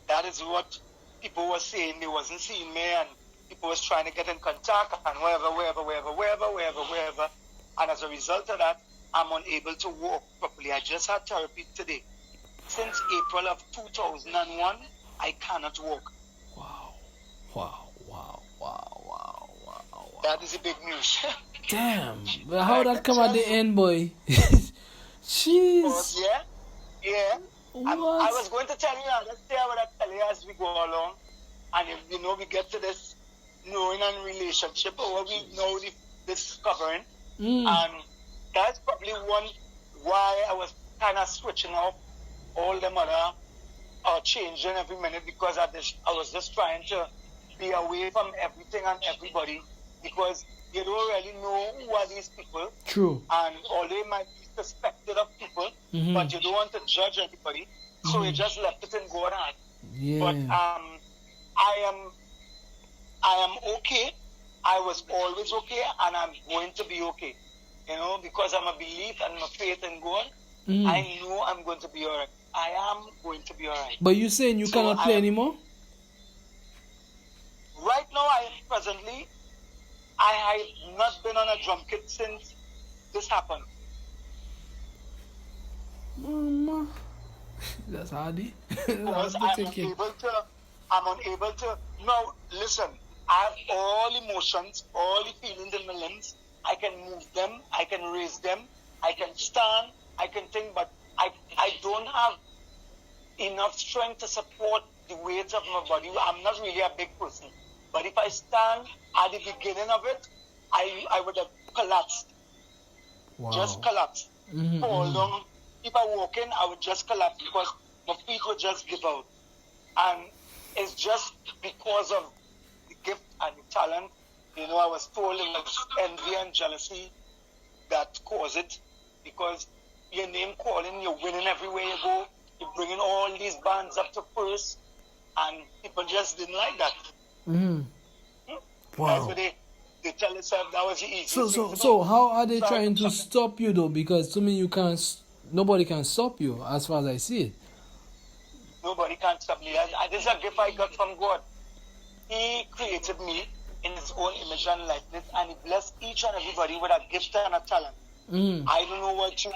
That is what people were saying. They wasn't seeing me and people was trying to get in contact and wherever. And as a result of that, I'm unable to walk properly. I just had therapy today. Since April of 2001, I cannot walk. Wow. That is a big news. Damn. But how that come at the end, boy? Jeez. Yeah. I What? was going to tell you, let's say I would tell you as we go along. And if, we get to this knowing and relationship, or we know this covering. And that's probably one why I was kind of switching off all them other changing every minute, because I was just trying to be away from everything and everybody, because you don't really know who are these people. True. And although they might be suspected of people, but you don't want to judge anybody, so you just left it in God's hand. Yeah. But I am okay. I was always okay, and I'm going to be okay. Because I'm a belief and my faith in God. I know I'm going to be alright. I am going to be alright. But you saying you cannot play anymore? Right now, I have not been on a drum kit since this happened. Mama. That's hardy. Because I'm unable to. Now, listen, I have all emotions, all the feelings in my limbs. I can move them, I can raise them, I can stand, I can think, but I don't have enough strength to support the weight of my body. I'm not really a big person. But if I stand at the beginning of it, I would have collapsed. Wow. Just collapsed. Fall down. If I walk in, I would just collapse because my feet would just give out. And it's just because of the gift and the talent. I was told it was envy and jealousy that caused it, because your name calling, you're winning everywhere you go, you're bringing all these bands up to first, and people just didn't like that. Wow. That's what they tell themselves that was the easiest thing to do. So how are they trying to stop you though? Because to me, nobody can stop you as far as I see it. Nobody can stop me. This is a gift I got from God. He created me in his own image and likeness, and he blessed each and everybody with a gift and a talent. I don't know what you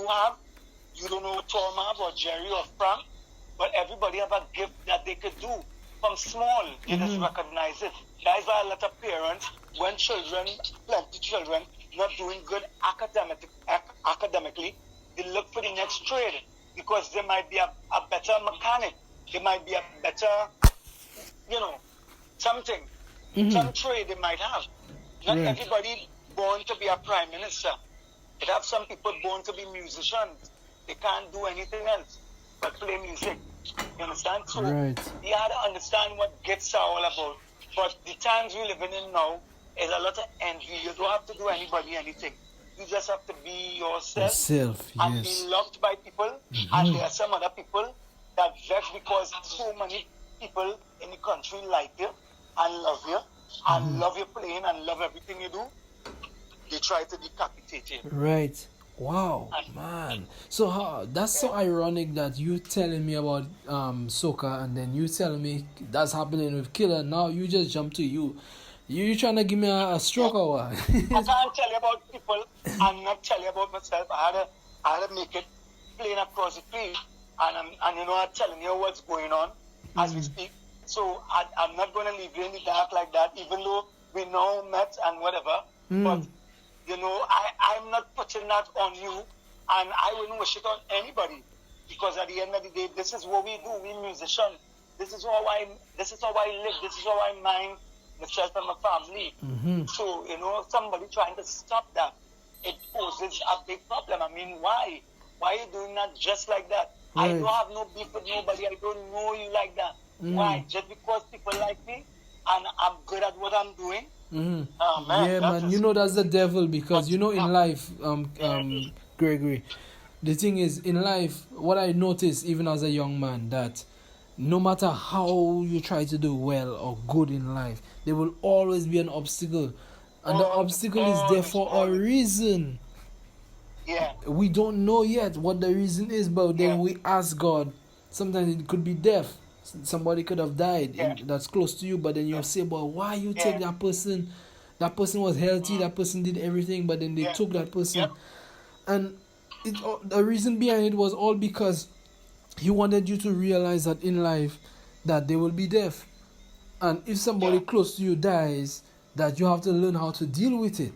have. You don't know what Tom have or Jerry or Frank, but everybody have a gift that they could do from small. They just recognize it. That is why a lot of parents, when plenty children, not doing good academically, they look for the next trade because they might be a better mechanic. They might be a better, something. Some trade they might have. Not everybody born to be a prime minister. It have some people born to be musicians. They can't do anything else but play music. You understand? So you have to understand what gifts are all about. But the times we're living in now is a lot of envy. You don't have to do anybody anything. You just have to be yourself and be loved by people. And there are some other people that vex because so many people in the country like you and love you and love your playing and love everything you do. They try to decapitate you. Right. Wow, man. So that's so ironic that you telling me about soca and then you telling me that's happening with Killer. Now you just jump to you. You trying to give me a stroke or what? I can't tell you about people and not tell you about myself. I had to make it plain across the field, and I'm telling you what's going on as we speak. So I'm not going to leave you in the dark like that, even though we now met and whatever. But I'm not putting that on you, and I wouldn't wish it on anybody, because at the end of the day, this is what we do. We musicians. This is how I live. This is how I mind myself and my family. So somebody trying to stop that, it poses a big problem. I mean, why? Why are you doing that just like that? I don't have no beef with nobody. I don't know you like that. Why? Just because people like me and I'm good at what I'm doing? Oh, man, man, that's the devil, because in life, Gregory, the thing is, in life, what I noticed even as a young man, that no matter how you try to do well or good in life, there will always be an obstacle, and the obstacle is there for a reason. We don't know yet what the reason is, but then we ask God. Sometimes it could be death. Somebody could have died that's close to you, but then you say, but why you take that person? That person was healthy, that person did everything, but then they took that person. And the reason behind it was all because he wanted you to realize that in life that there will be death. And if somebody close to you dies, that you have to learn how to deal with it.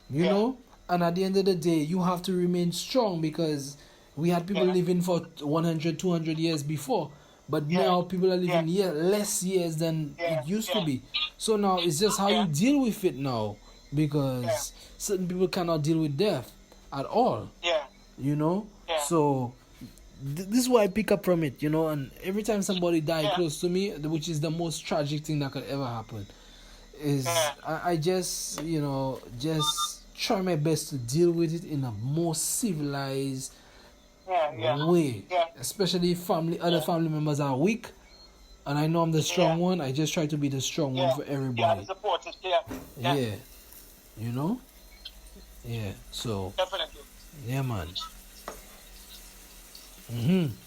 You know? And at the end of the day, you have to remain strong, because we had people living for 100, 200 years before. But now people are living less years than it used to be. So now it's just how you deal with it now. Because certain people cannot deal with death at all. So this is why I pick up from it, and every time somebody died close to me, which is the most tragic thing that could ever happen, is I just, just try my best to deal with it in a more civilized way, especially if other family members are weak, and I know I'm the strong one. I just try to be the strong one for everybody. So definitely. Man.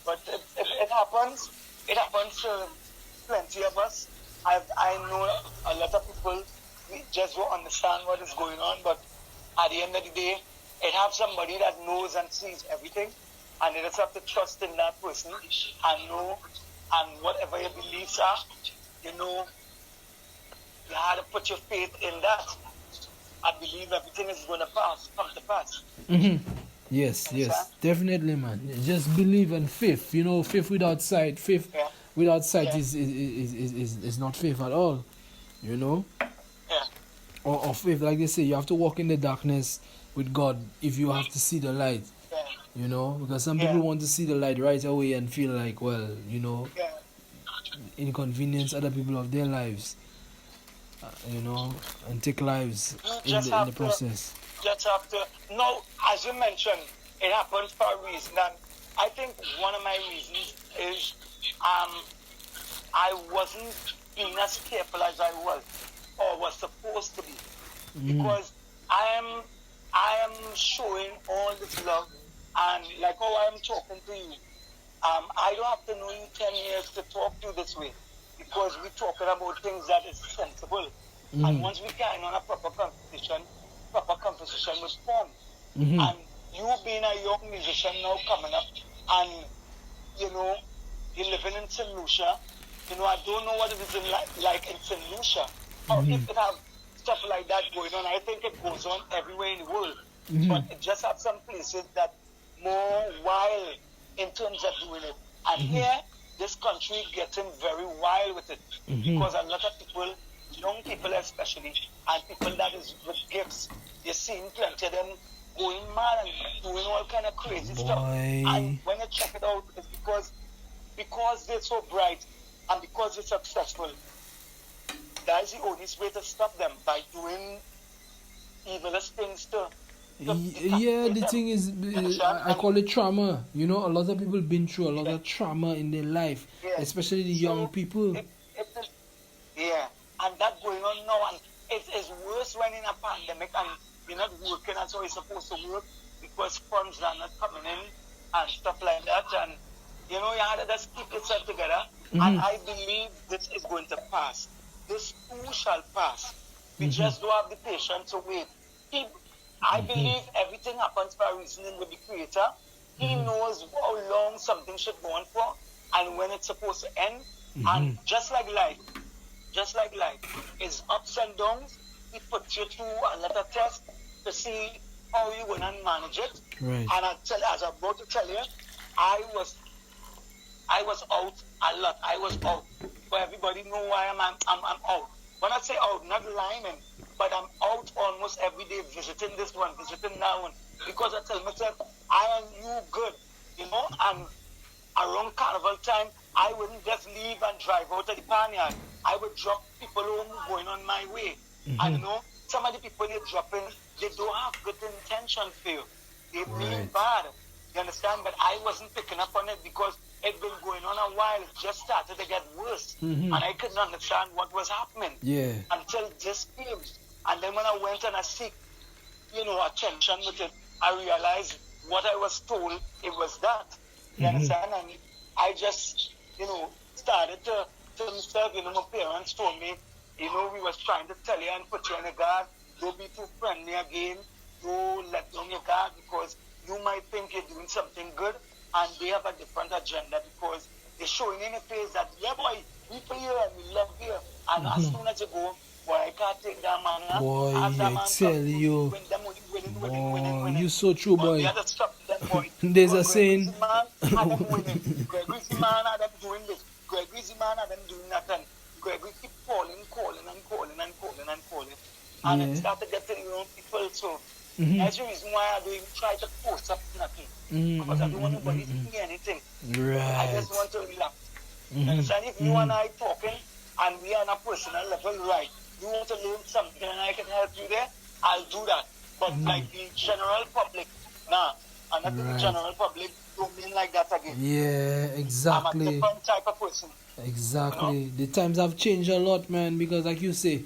But it happens. It happens to plenty of us. I know a lot of people. We just don't understand what is going on. But at the end of the day, it have somebody that knows and sees everything. And you just have to trust in that person and know, and whatever your beliefs are, you have to put your faith in that. I believe everything is going to come to pass. Yes, definitely, man. Just believe in faith. Faith without sight, is not faith at all. Or faith, like they say, you have to walk in the darkness with God if you have to see the light. Because some people want to see the light right away and feel like, inconvenience other people of their lives, and take lives in the process. Just have to. No, as you mentioned, it happens for a reason, and I think one of my reasons is I wasn't being as careful as I was or was supposed to be, because I am showing all this love. And like how I'm talking to you, I don't have to know you 10 years to talk to you this way because we're talking about things that is sensible. And once we get on a proper conversation will form. And you being a young musician now coming up and, you know, you're living in St. Lucia, you know, I don't know what it is like in St. Lucia or if it have stuff like that going on. I think it goes on everywhere in the world. But it just have some places that more wild in terms of doing it. And here, this country getting very wild with it because a lot of people, young people especially, and people that is with gifts, you're seeing plenty of them going mad and doing all kind of crazy stuff. And when you check it out, it's because they're so bright and because they're successful. That is the only way to stop them, by doing evilest things to yeah, the thing is, I call it trauma. You know, a lot of people been through a lot of trauma in their life, especially the young people. Yeah, and that going on now, and it's worse when in a pandemic and you're not working as how you're supposed to work because funds are not coming in and stuff like that. And you know, you have to just keep yourself together. And I believe this is going to pass. This too shall pass. We just don't have the patience to wait. I believe everything happens for a reason with the Creator. He knows how long something should go on for and when it's supposed to end. And just like life, it's ups and downs. He puts you through a lot of tests to see how you're going to manage it. Right. And as I'm about to tell you, I was out a lot. I was out. But everybody know why I'm out. When I say out, not lying, but I'm out almost every day visiting this one, visiting that one. Because I tell myself, I am you good, you know, and around carnival time, I wouldn't just leave and drive out of the barnyard. I would drop people home going on my way. And you know, some of the people you're dropping, they don't have good intention for you. They mean bad. You understand? But I wasn't picking up on it because it'd been going on a while. It just started to get worse. And I couldn't understand what was happening. Yeah. Until this came. And then when I went and I seek, you know, attention with it, I realized what I was told, it was that. You understand? And I just, you know, started to tell myself, you know, my parents told me, you know, we was trying to tell you and put you on your guard. Don't be too friendly again. Don't let down your guard because you might think you're doing something good and they have a different agenda because they're showing in your face that, yeah, boy, we play here and we love here. And as soon as you go, boy, I can't take that man. Boy, I tell you. Boy, you so true, boy. There's a saying. Gregory's man had them doing this. Gregory's man had them doing that. And Gregory keep calling. And it started getting your own people. So that's the reason why I don't even try to post up nothing. Because I don't want nobody to hear anything. Right. I just want to relax. Understand? If you and I talking and we are on a personal level, right? You want to learn something and I can help you there, I'll do that. But like the general public, nah. I'm not the general public, don't mean like that again. Yeah, exactly. I'm a different type of person. Exactly. You know? The times have changed a lot, man, because like you say,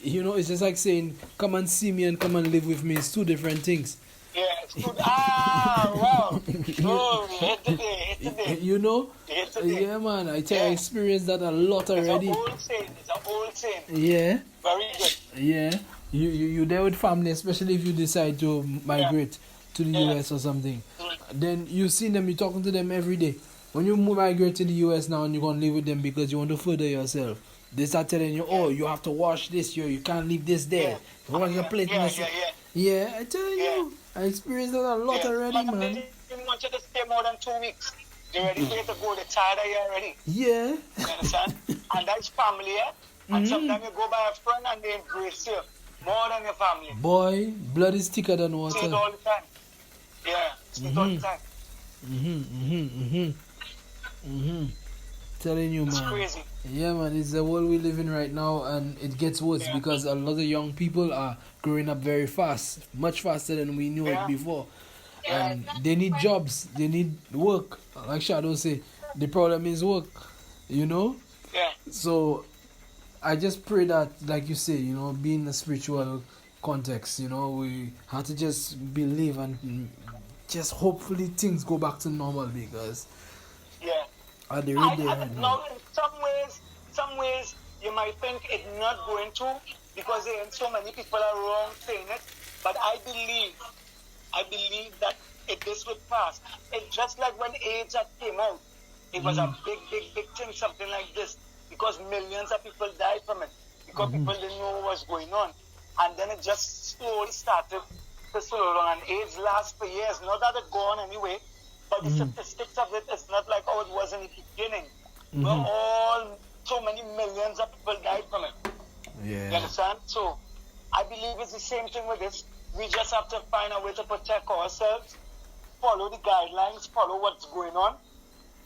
you know, it's just like saying, come and see me and come and live with me. It's two different things. Yeah, it's good. Wow. Oh, hit today. You know? Yeah, man. I tell you, I experienced that a lot already. It's an old saying. Yeah. Very good. Yeah. You there with family, especially if you decide to migrate to the US or something. Then you see them, you're talking to them every day. When you migrate to the US now and you're going to live with them because you want to further yourself, they start telling you, oh, you have to wash this, you can't leave this there. Wash your plate. Yeah, I tell you, I experienced that a lot already, man. They didn't want you to stay more than 2 weeks. They're ready for you to go. They're tired of you already. Yeah. You understand? And that's family, And sometimes you go by a friend and they embrace you more than your family. Boy, blood is thicker than water. See it all the time. Yeah, see it all the time. Telling you, man. It's crazy. Yeah, man, it's the world we live in right now, and it gets worse because a lot of young people are growing up very fast, much faster than we knew it before. And they need jobs, they need work. Like Shadow say, the problem is work, you know? Yeah. So I just pray that, like you say, you know, being a spiritual context, you know, we have to just believe and just hopefully things go back to normal because Yeah. Are they read their head, man? Now, in some ways, you might think it's not going to because there are so many people around saying it. But I believe that this would pass. It's just like when AIDS had came out. It was a big thing, something like this, because millions of people died from it, because people didn't know what was going on. And then it just slowly started to slow down. And AIDS lasts for years. Not that it's gone anyway, but the statistics of it is not like how it was in the beginning. So many millions of people died from it. Yeah. You understand? So I believe it's the same thing with this. We just have to find a way to protect ourselves, follow the guidelines, follow what's going on,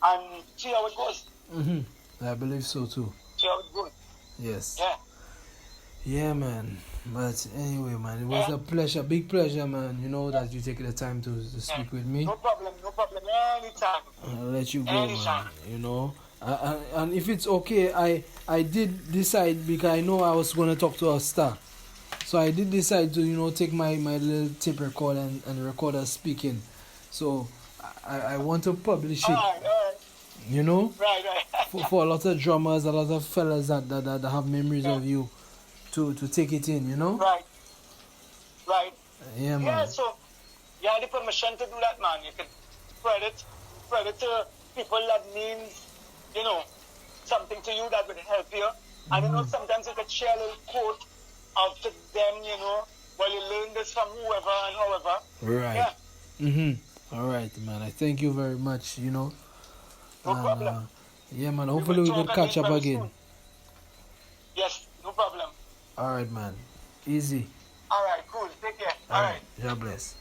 and see how it goes. I believe so too. See how it goes. Yes. Yeah. Yeah, man. But anyway, man, it was a pleasure, big pleasure, man. You know that you take the time to speak with me. No problem. Anytime. I'll let you go, Anytime. man. You know. And if it's okay, I did decide, because I know I was gonna talk to a star. So I did decide to, take my little tape recorder and record us speaking. So I want to publish it. All right. You know? Right. For a lot of drummers, a lot of fellas that have memories of you to take it in, you know? Right. Yeah, man. Yeah, so you have the permission to do that, man. You can spread it to people that means, something to you that would help you. And sometimes you could share a little quote out to them, while you learn this from whoever and however. Right. Yeah. All right, man. I thank you very much, No problem. Yeah, man. Hopefully we could catch up again. Soon. Yes, no problem. All right, man. Easy. All right, cool. Take care. All right. God bless.